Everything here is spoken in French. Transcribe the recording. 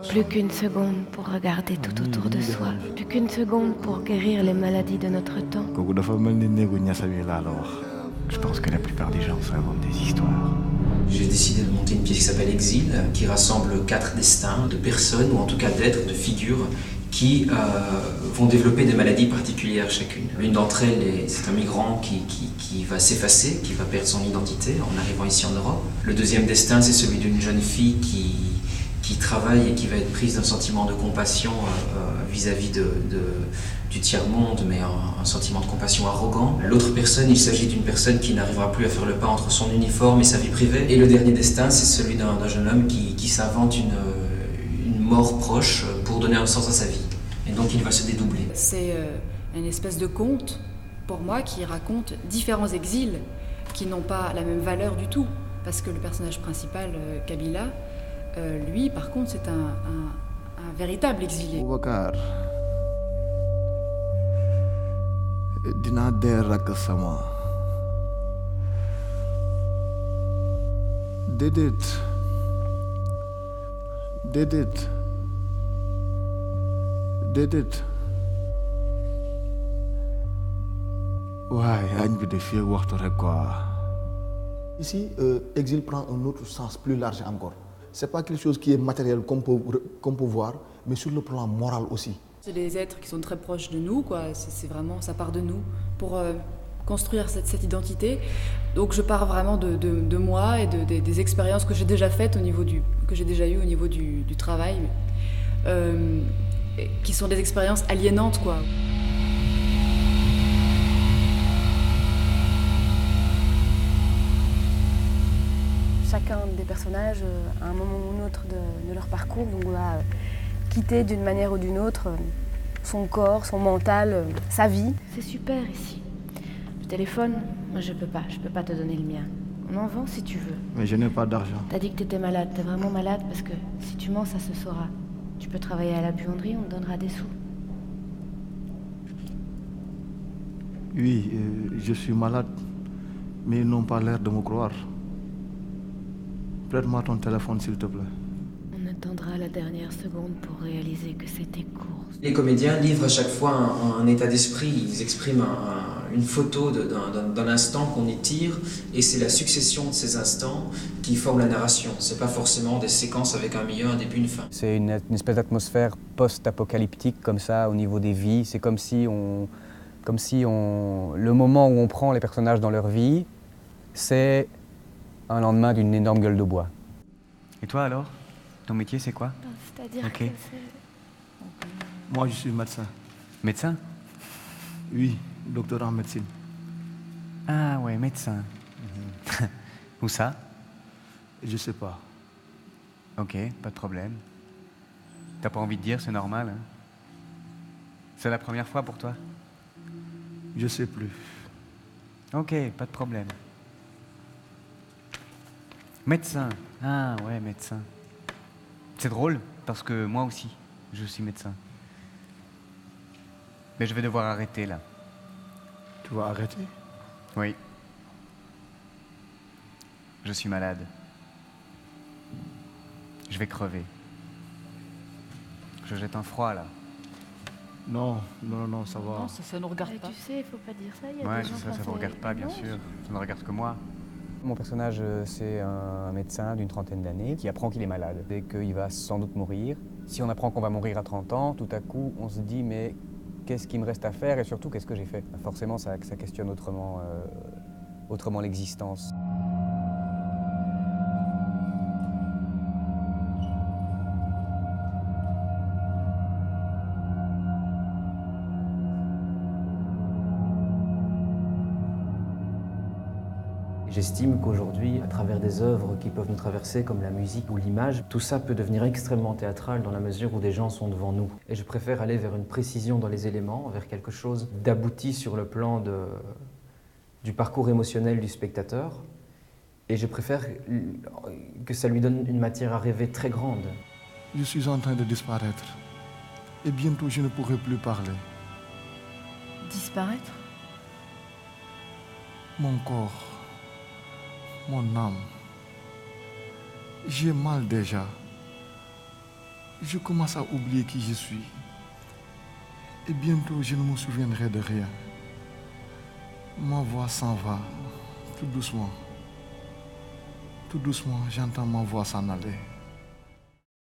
Plus qu'une seconde pour regarder tout autour de soi. Plus qu'une seconde pour guérir les maladies de notre temps. Je pense que la plupart des gens s'inventent des histoires. J'ai décidé de monter une pièce qui s'appelle Exil, qui rassemble 4 destins de personnes, ou en tout cas d'êtres, de figures, qui vont développer des maladies particulières chacune. L'une d'entre elles, c'est un migrant qui va s'effacer, qui va perdre son identité en arrivant ici en Europe. Le deuxième destin, c'est celui d'une jeune fille qui travaille et qui va être prise d'un sentiment de compassion vis-à-vis du tiers-monde, mais un sentiment de compassion arrogant. L'autre personne, il s'agit d'une personne qui n'arrivera plus à faire le pas entre son uniforme et sa vie privée. Et le dernier destin, c'est celui d'un jeune homme qui s'invente une mort proche pour donner un sens à sa vie. Et donc il va se dédoubler. C'est une espèce de conte, pour moi, qui raconte différents exils qui n'ont pas la même valeur du tout. Parce que le personnage principal, Kabila, lui, par contre, c'est un véritable exilé. Boubacar, dinaa dee rakk sama. Déedéet déedéet déedéet waaye añ bi de fii ak waxtu rek quoi. Ici, exil prend un autre sens plus large encore. C'est pas quelque chose qui est matériel qu'on peut voir, mais sur le plan moral aussi. C'est des êtres qui sont très proches de nous, quoi. C'est vraiment, ça part de nous pour construire cette identité. Donc je pars vraiment de moi et des expériences que j'ai déjà faites que j'ai déjà eues au niveau du travail, qui sont des expériences aliénantes, quoi. Chacun des personnages, à un moment ou un autre de leur parcours, donc va quitter d'une manière ou d'une autre son corps, son mental, sa vie. C'est super ici. Le téléphone, moi je peux pas te donner le mien. On en vend si tu veux. Mais je n'ai pas d'argent. T'as dit que t'étais malade, t'es vraiment malade parce que si tu mens, ça se saura. Tu peux travailler à la buanderie, on te donnera des sous. Oui, je suis malade, mais ils n'ont pas l'air de me croire. Prête-moi ton téléphone, s'il te plaît. On attendra la dernière seconde pour réaliser que c'était court. Les comédiens livrent à chaque fois un état d'esprit, ils expriment une photo d'un instant qu'on étire, et c'est la succession de ces instants qui forment la narration. C'est pas forcément des séquences avec un milieu, un début, une fin. C'est une espèce d'atmosphère post-apocalyptique comme ça au niveau des vies. C'est comme si le moment où on prend les personnages dans leur vie, c'est un lendemain d'une énorme gueule de bois. Et toi alors? Ton métier c'est quoi? C'est-à-dire Ok. que c'est... Moi, je suis médecin. Médecin? Oui, docteur en médecine. Ah ouais, médecin. Où ça? Je sais pas. Ok, pas de problème. T'as pas envie de dire, c'est normal. Hein? C'est la première fois pour toi? Je sais plus. Ok, pas de problème. Médecin. Ah ouais, médecin. C'est drôle, parce que moi aussi, je suis médecin. Mais je vais devoir arrêter là. Tu vas arrêter? Oui. Je suis malade. Je vais crever. Je jette un froid là. Non, ça va. Non, ça nous regarde pas. Tu sais, il faut pas dire ça, il y a Ouais, des gens ça français. vous regarde pas, bien sûr. Ça ne regarde que moi. Mon personnage, c'est un médecin d'une trentaine d'années qui apprend qu'il est malade et qu'il va sans doute mourir. Si on apprend qu'on va mourir à 30 ans, tout à coup, on se dit mais qu'est-ce qu'il me reste à faire et surtout qu'est-ce que j'ai fait? Forcément, ça questionne autrement l'existence. J'estime qu'aujourd'hui, à travers des œuvres qui peuvent nous traverser comme la musique ou l'image, tout ça peut devenir extrêmement théâtral dans la mesure où des gens sont devant nous. Et je préfère aller vers une précision dans les éléments, vers quelque chose d'abouti sur le plan du parcours émotionnel du spectateur. Et je préfère que ça lui donne une matière à rêver très grande. Je suis en train de disparaître. Et bientôt, je ne pourrai plus parler. Disparaître? Mon corps, mon âme. J'ai mal déjà. je commence à oublier qui je suis. Et bientôt, je ne me souviendrai de rien. Ma voix s'en va, tout doucement. Tout doucement, j'entends ma voix s'en aller.